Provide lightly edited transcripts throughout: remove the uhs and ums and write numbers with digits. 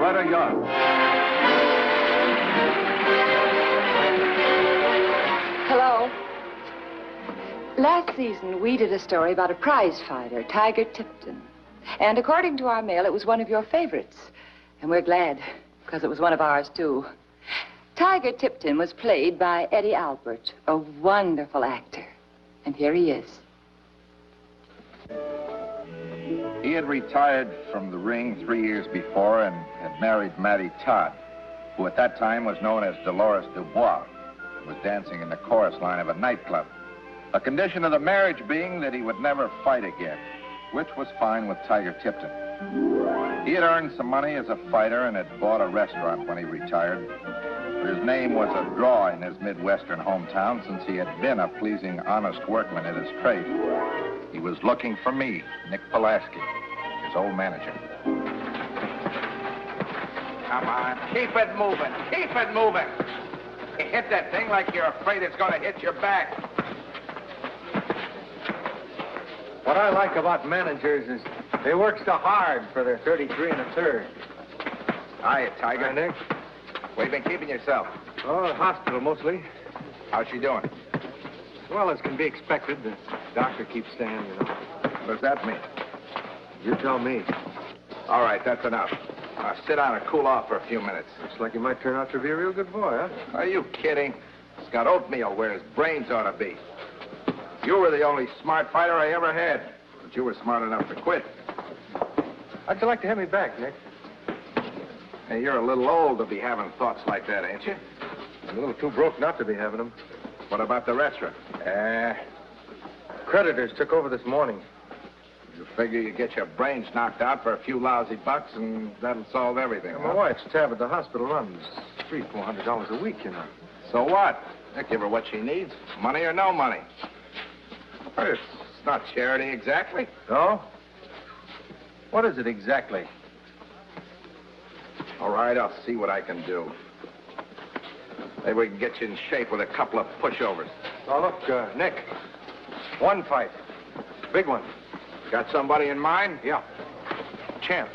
Loretta Young. Hello. Last season, we did a story about a prize fighter, Tiger Tipton. And according to our mail, it was one of your favorites. And we're glad, because it was one of ours, too. Tiger Tipton was played by Eddie Albert, a wonderful actor. And here he is. He had retired from the ring 3 years before and had married Mattie Todd, who at that time was known as Dolores Dubois, and was dancing in the chorus line of a nightclub. A condition of the marriage being that he would never fight again, which was fine with Tiger Tipton. He had earned some money as a fighter and had bought a restaurant when he retired. His name was a draw in his Midwestern hometown since he had been a pleasing, honest workman at his trade. He was looking for me, Nick Pulaski, his old manager. Come on, keep it moving, keep it moving. You hit that thing like you're afraid it's going to hit your back. What I like about managers is they work so hard for their 33 1/3. Hiya, Tiger. Hi, Nick. Where you been keeping yourself? Oh, hospital mostly. How's she doing? As well as can be expected. The doctor keeps saying, you know. What does that mean? You tell me. All right, that's enough. Sit down and cool off for a few minutes. Looks like you might turn out to be a real good boy, huh? Are you kidding? He's got oatmeal where his brains ought to be. You were the only smart fighter I ever had, but you were smart enough to quit. How'd you like to have me back, Nick? Hey, you're a little old to be having thoughts like that, ain't you? I'm a little too broke not to be having them. What about the restaurant? Creditors took over this morning. You figure you get your brains knocked out for a few lousy bucks and that'll solve everything, My wife's tab at the hospital runs $300-400 a week, you know. So what? I give her what she needs, money or no money. It's not charity exactly. No? What is it exactly? All right, I'll see what I can do. Maybe we can get you in shape with a couple of pushovers. Oh, look, Nick. One fight. Big one. Got somebody in mind? Yeah. Champ.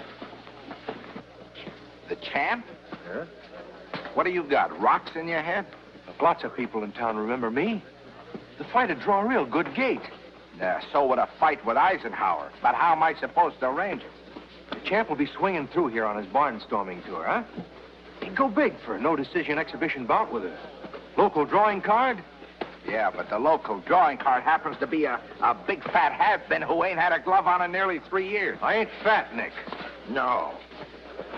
The champ? Yeah? What do you got, rocks in your head? Look, lots of people in town remember me. The fight would draw a real good gate. Yeah, so would a fight with Eisenhower. But how am I supposed to arrange it? The champ will be swinging through here on his barnstorming tour, huh? He'd go big for a no-decision exhibition bout with a local drawing card. Yeah, but the local drawing card happens to be a big fat has-been who ain't had a glove on in nearly 3 years. I ain't fat, Nick. No.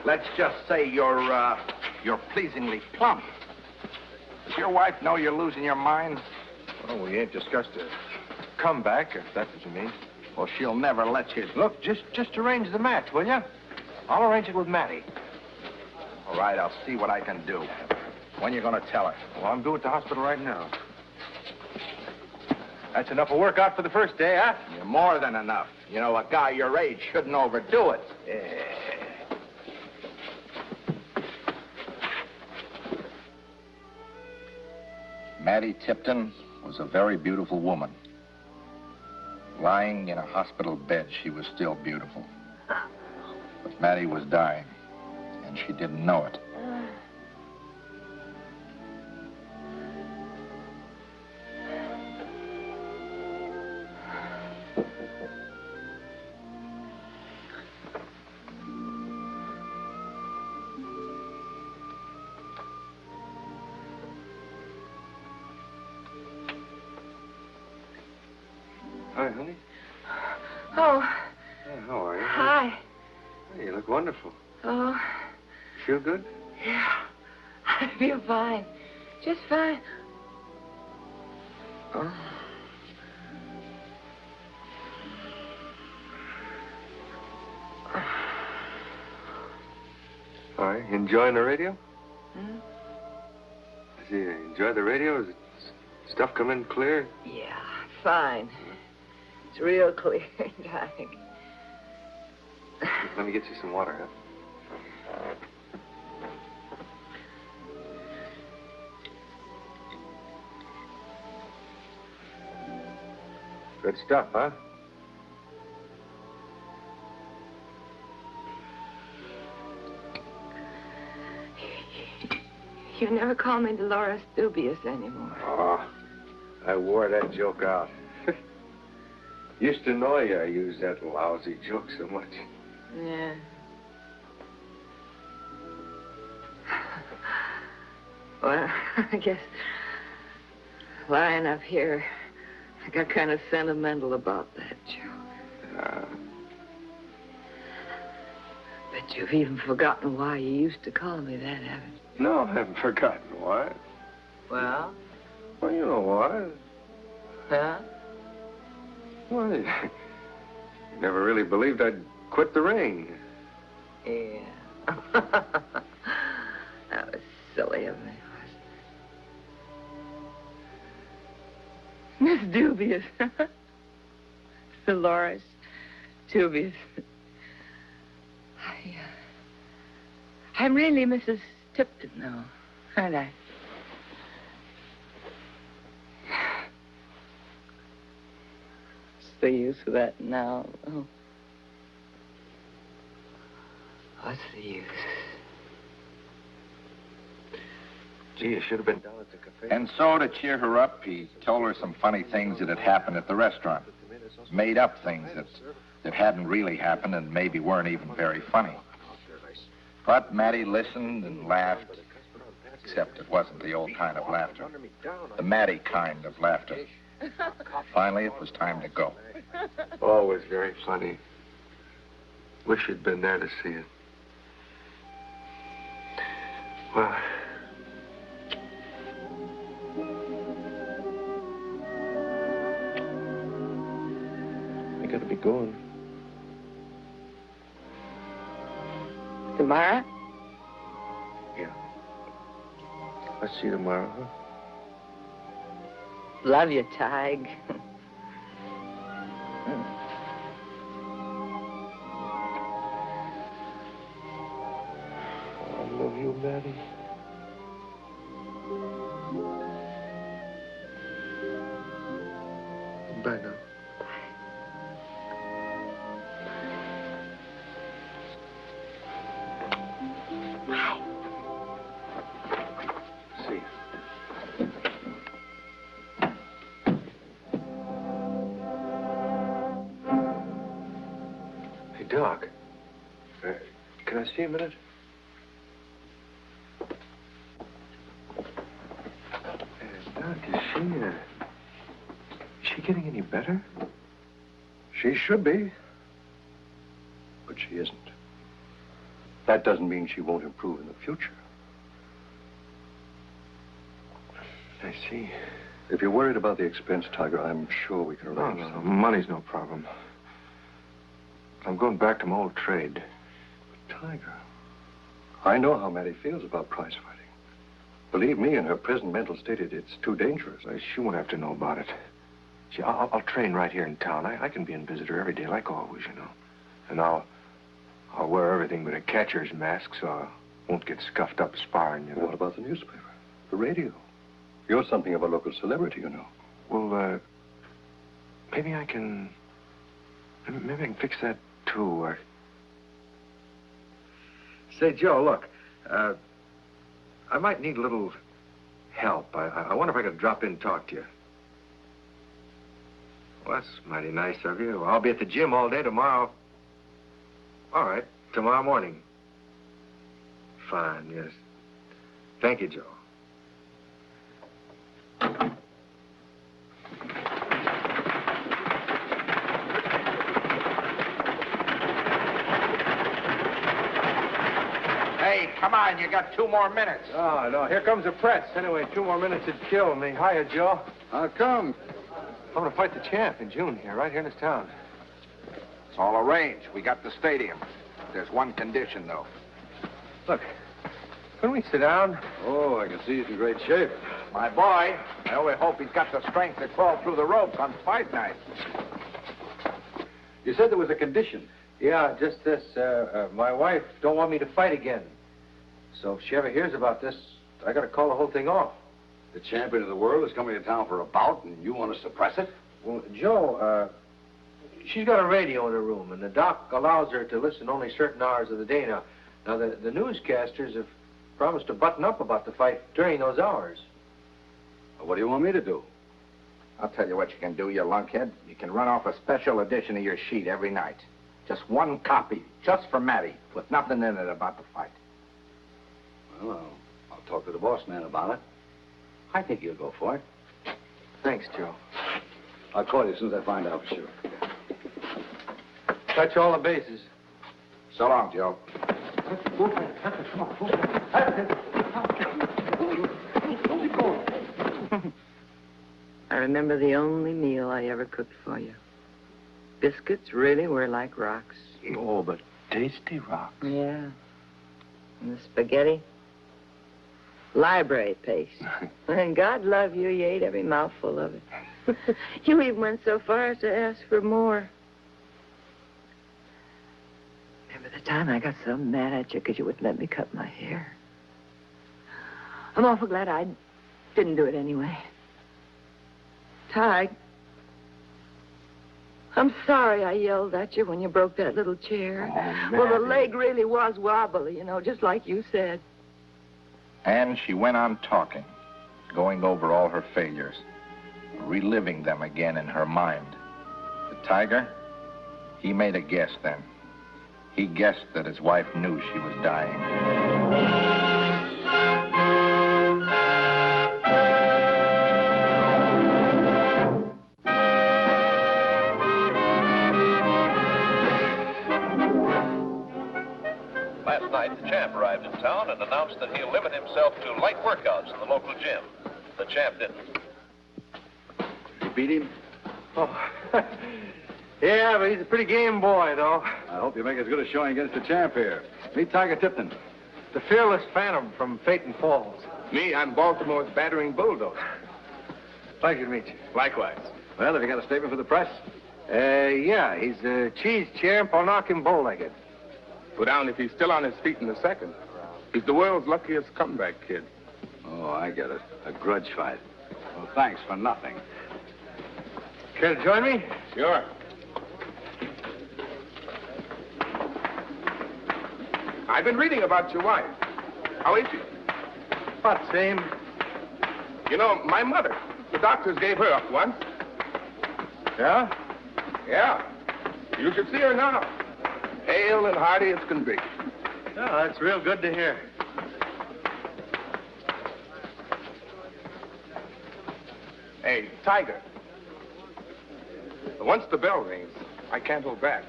Let's just say you're pleasingly plump. Does your wife know you're losing your mind? Well, we ain't discussed a comeback, if that's what you mean. Well, she'll never let you. Look, just arrange the match, will you? I'll arrange it with Mattie. All right, I'll see what I can do. When you gonna tell her? Well, I'm due at the hospital right now. That's enough of work out for the first day, huh? You're more than enough. You know, a guy your age shouldn't overdo it. Mattie Tipton was a very beautiful woman. Lying in a hospital bed, she was still beautiful. But Mattie was dying, and she didn't know it. Hi, honey. Oh. Yeah, how are you? Hi. Hey, you look wonderful. Oh. You feel good? Yeah. I feel fine. Just fine. Oh. All right. You enjoying the radio? Hmm? Does you enjoy the radio? Is stuff come in clear? Yeah, fine. It's real clear, darling. Let me get you some water, huh? Good stuff, huh? You never call me Dolores Dubious anymore. Oh, I wore that joke out. Used to know you. I used that lousy joke so much. Yeah. Well, I guess lying up here, I got kind of sentimental about that joke. But you've even forgotten why you used to call me that, haven't you? No, I haven't forgotten why. Well? Well, you know why. Huh? Well, you never really believed I'd quit the ring. Yeah. That was silly of me, wasn't it? Miss Dubious. Dolores Dubious. I'm really Mrs. Tipton now, aren't I? What's the use of that now? Oh. What's the use? Gee, you should have been down at the cafe. And so, to cheer her up, he told her some funny things that had happened at the restaurant. Made up things that hadn't really happened and maybe weren't even very funny. But Mattie listened and laughed, except it wasn't the old kind of laughter. The Mattie kind of laughter. Finally, it was time to go. Always very funny. Wish you'd been there to see it. Well... I gotta be going. Tomorrow? Yeah. I'll see you tomorrow, huh? Love you, Tig. I love you, Mattie. Bye now. Doc, can I see a minute? Doc, is she getting any better? She should be, but she isn't. That doesn't mean she won't improve in the future. I see. If you're worried about the expense, Tiger, I'm sure we can arrange No, something. money's no problem. I'm going back to my old trade. But, Tiger, I know how Mattie feels about prize fighting. Believe me, in her present mental state, it's too dangerous. She won't have to know about it. See, I'll train right here in town. I can be in visitor every day, like always, you know. And I'll wear everything but a catcher's mask, so I won't get scuffed up sparring, you know. What about the newspaper? The radio? You're something of a local celebrity, you know. Well, maybe I can fix that, too. Say, Joe, look, I might need a little help. I wonder if I could drop in and talk to you. Well, that's mighty nice of you. I'll be at the gym all day tomorrow. All right, tomorrow morning. Fine, yes. Thank you, Joe. Hey, come on, you got 2 more minutes. Oh, no, here comes the press. Anyway, 2 more minutes would kill me. Hiya, Joe. How come? I'm going to fight the champ in June here, right here in this town. It's all arranged. We got the stadium. There's one condition, though. Look, couldn't we sit down? Oh, I can see he's in great shape. My boy, I only hope he's got the strength to crawl through the ropes on fight night. You said there was a condition. Yeah, just this. My wife don't want me to fight again. So if she ever hears about this, I got to call the whole thing off. The champion of the world is coming to town for a bout, and you want to suppress it? Well, Joe, she's got a radio in her room, and the doc allows her to listen only certain hours of the day. Now the newscasters have promised to button up about the fight during those hours. What do you want me to do? I'll tell you what you can do, you lunkhead. You can run off a special edition of your sheet every night. Just one copy, just for Matty, with nothing in it about the fight. Well, I'll talk to the boss man about it. I think he'll go for it. Thanks, Joe. I'll call you as soon as I find out for sure. Touch all the bases. So long, Joe. I remember the only meal I ever cooked for you. Biscuits really were like rocks. Oh, but tasty rocks. Yeah. And the spaghetti? Library paste. And God love you, you ate every mouthful of it. You even went so far as to ask for more. Remember the time I got so mad at you because you wouldn't let me cut my hair? I'm awful glad I didn't do it anyway. Tig, I'm sorry I yelled at you when you broke that little chair. Oh, well, the leg really was wobbly, you know, just like you said. And she went on talking, going over all her failures, reliving them again in her mind. The tiger, he made a guess then. He guessed that his wife knew she was dying. Last night, the champ arrived in town and announced that he'll limit himself to light workouts in the local gym. The champ didn't. You beat him? Oh, yeah, but he's a pretty game boy, though. I hope you make as good a showing against the champ here. Meet Tiger Tipton. The fearless phantom from Phaeton Falls. Me, I'm Baltimore's battering bulldozer. Pleasure to meet you. Likewise. Well, have you got a statement for the press? Yeah, he's a cheese champ. I'll knock him bow-legged. Go down if he's still on his feet in the second. He's the world's luckiest comeback kid. Oh, I get it. A grudge fight. Well, thanks for nothing. Care to join me? Sure. I've been reading about your wife. How is she? About the same. You know, my mother, the doctors gave her up once. Yeah? Yeah. You should see her now. Hale and hearty as can be. Oh, that's real good to hear. Hey, Tiger. Once the bell rings, I can't hold back.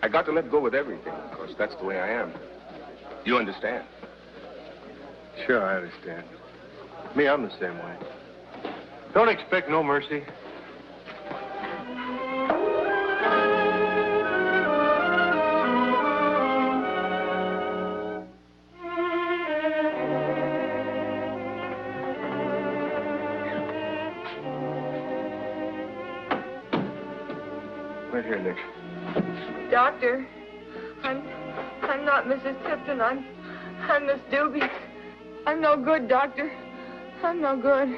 I got to let go with everything, because that's the way I am. You understand? Sure, I understand. Me, I'm the same way. Don't expect no mercy. Right here, Nick. Doctor, I'm not Mrs. Tipton. I'm Miss Doobie. I'm no good, Doctor. I'm no good.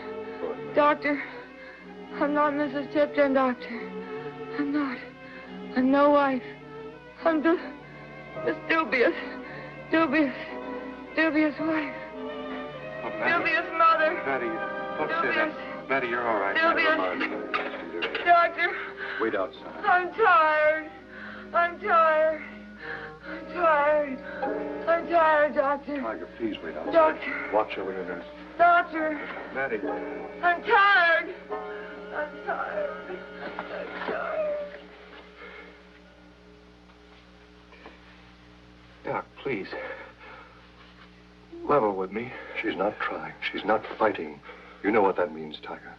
Doctor, I'm not Mrs. Tipton, Doctor. I'm not. I'm no wife. I'm the dubious wife. Oh, Dubious mother. Matty, don't say that. Matty, you're all right. Dubious. Doctor. Wait outside. I'm tired, Doctor. Tiger, please wait outside. Doctor. Watch over your nurse. Doctor. Matty. I'm tired. Doc, please. Level with me. She's not trying. She's not fighting. You know what that means, Tiger.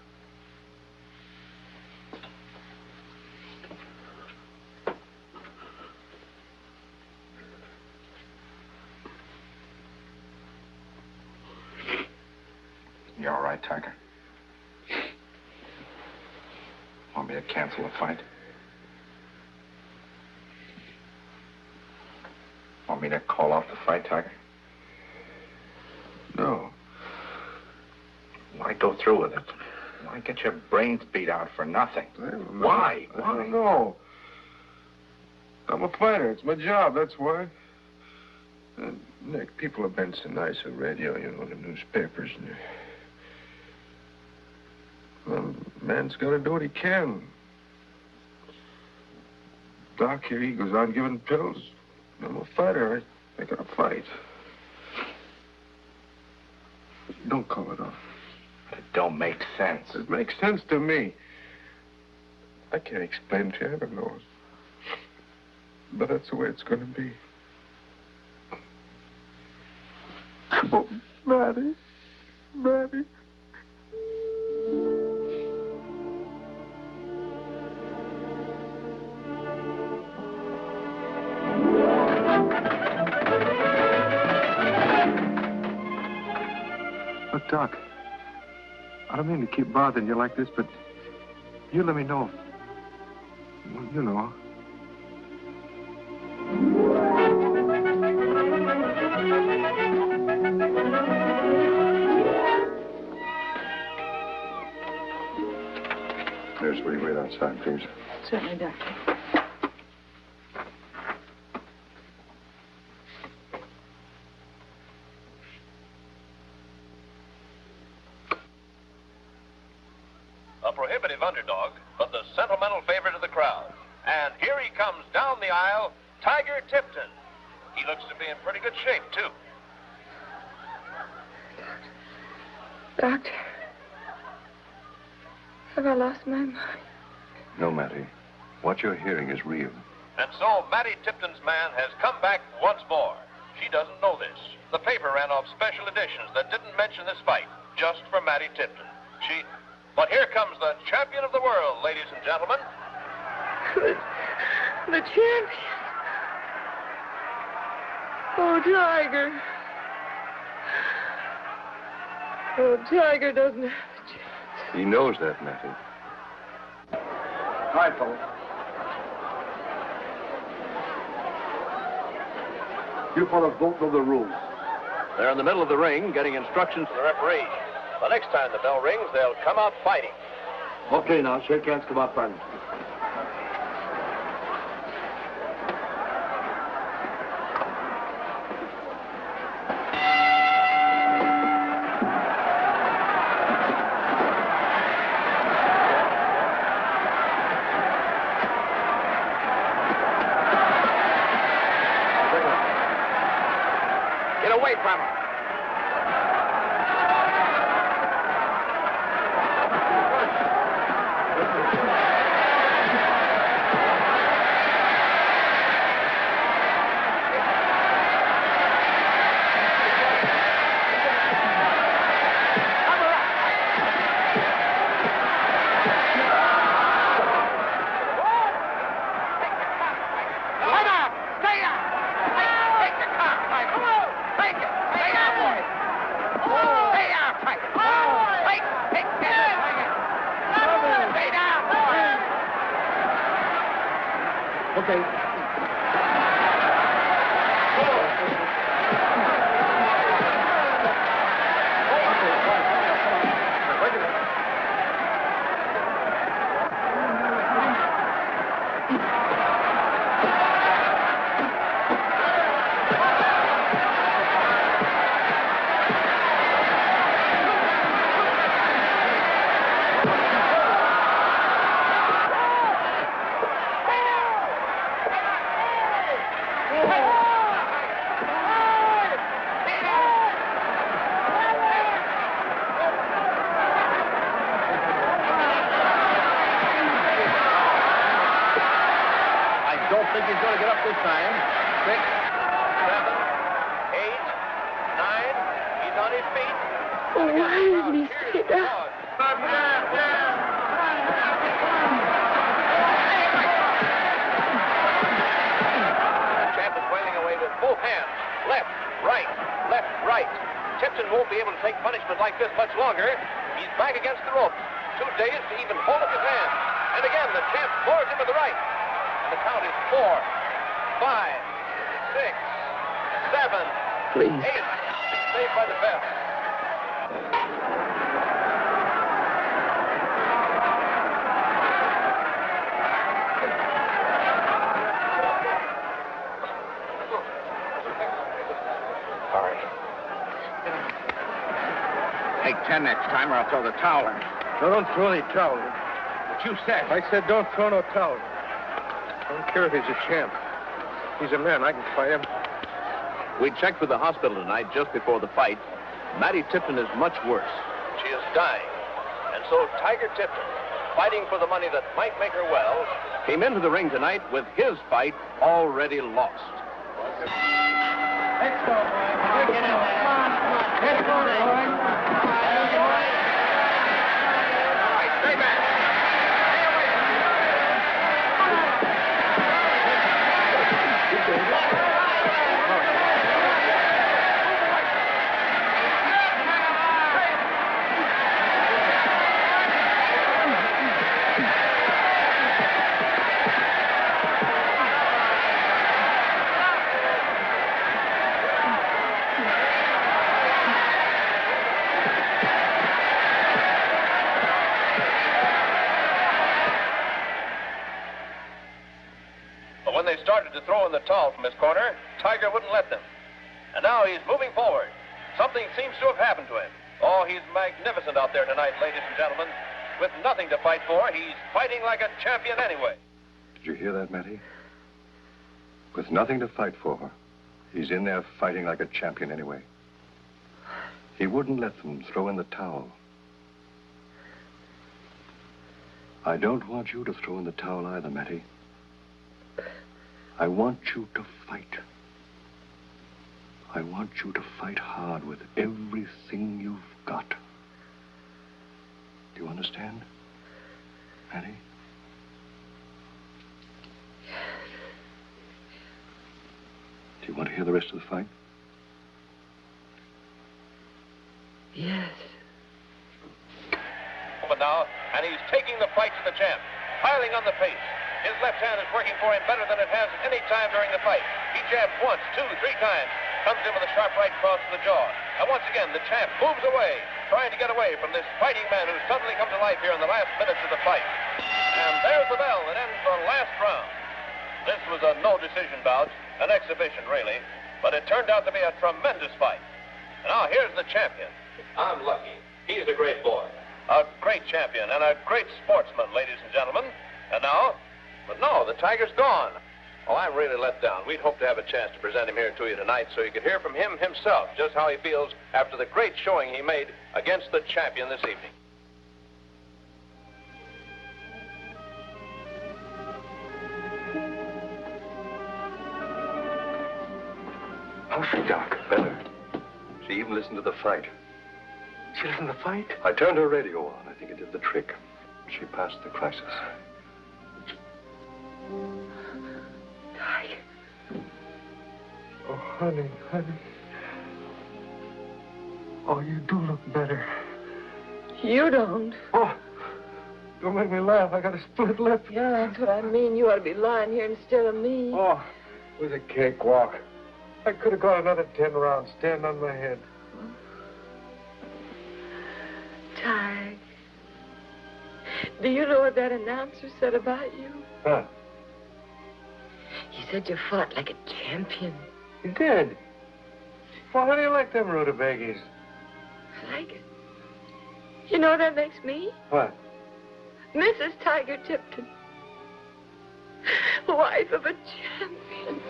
You all right, Tiger? Want me to cancel the fight? Want me to call off the fight, Tiger? No. Why go through with it? Why get your brains beat out for nothing? Why? I don't know. I'm a fighter. It's my job, that's why. Nick, people have been so nice on radio, you know, the newspapers. Well, man's got to do what he can. Doc here, he goes on giving pills. I'm a fighter. I gotta fight. Don't call it off. It don't make sense. It makes sense to me. I can't explain it to you. Heaven knows. But that's the way it's going to be. Oh, Maddie. Maddie. Look, Doc, I don't mean to keep bothering you like this, but you let me know. Well, you know. Nurse, will you wait outside, please? Certainly, Doctor. A prohibitive underdog, but the sentimental favorite of the crowd. And here he comes down the aisle, Tiger Tipton. He looks to be in pretty good shape, too. Doctor, have I lost my mind? No, Mattie. What you're hearing is real. And so Mattie Tipton's man has come back once more. She doesn't know this. The paper ran off special editions that didn't mention this fight, just for Mattie Tipton. But here comes the champion of the world, ladies and gentlemen. The champion. Oh, Tiger. Oh, Tiger doesn't have a chance. He knows that, Mattie. All right, fellas. You fellas both know the rules. They're in the middle of the ring getting instructions from the referee. The next time the bell rings, they'll come out fighting. Okay, now, shake hands, come out fighting. Get away from him. Take 10 next time or I'll throw the towel in. No, don't throw any towel. But you said. I said don't throw no towel. I don't care if he's a champ. He's a man. I can fight him. We checked with the hospital tonight just before the fight. Mattie Tipton is much worse. She is dying. And so Tiger Tipton, fighting for the money that might make her well, came into the ring tonight with his fight already lost. Let's go, boy. Get in there. Come on. Let's go, boy. Stay back. When they started to throw in the towel from his corner, Tiger wouldn't let them. And now he's moving forward. Something seems to have happened to him. Oh, he's magnificent out there tonight, ladies and gentlemen. With nothing to fight for, he's fighting like a champion anyway. Did you hear that, Mattie? With nothing to fight for, he's in there fighting like a champion anyway. He wouldn't let them throw in the towel. I don't want you to throw in the towel either, Mattie. I want you to fight. I want you to fight hard with everything you've got. Do you understand, Mattie? Do you want to hear the rest of the fight? Yes. But now, and he's taking the fight to the champ, piling on the pace. His left hand is working for him better than it has any time during the fight. He jabs once, 2, 3 times. Comes in with a sharp right cross to the jaw. And once again, the champ moves away, trying to get away from this fighting man who's suddenly come to life here in the last minutes of the fight. And there's the bell that ends the last round. This was a no-decision bout, an exhibition, really. But it turned out to be a tremendous fight. And now here's the champion. I'm lucky. He's a great boy. A great champion and a great sportsman, ladies and gentlemen. And now... But no, the Tiger's gone. Oh, I'm really let down. We'd hoped to have a chance to present him here to you tonight so you could hear from him himself just how he feels after the great showing he made against the champion this evening. How's she, Doc? Better. She even listened to the fight. She listened to the fight? I turned her radio on. I think it did the trick. She passed the crisis. Tiger. Oh, honey. Oh, you do look better. You don't. Oh, don't make me laugh. I got a split lip. Yeah, that's what I mean. You ought to be lying here instead of me. Oh, it was a cakewalk. I could have got another 10 rounds standing on my head. Tig, do you know what that announcer said about you? Huh? He said you fought like a champion. You did? Well, how do you like them rutabagas? I like it. You know what that makes me? What? Mrs. Tiger Tipton. Wife of a champion.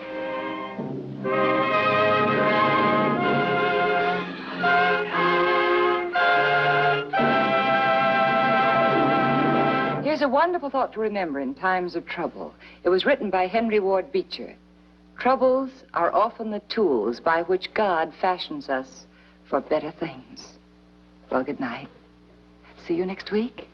Here's a wonderful thought to remember in times of trouble. It was written by Henry Ward Beecher. Troubles are often the tools by which God fashions us for better things. Well, good night. See you next week.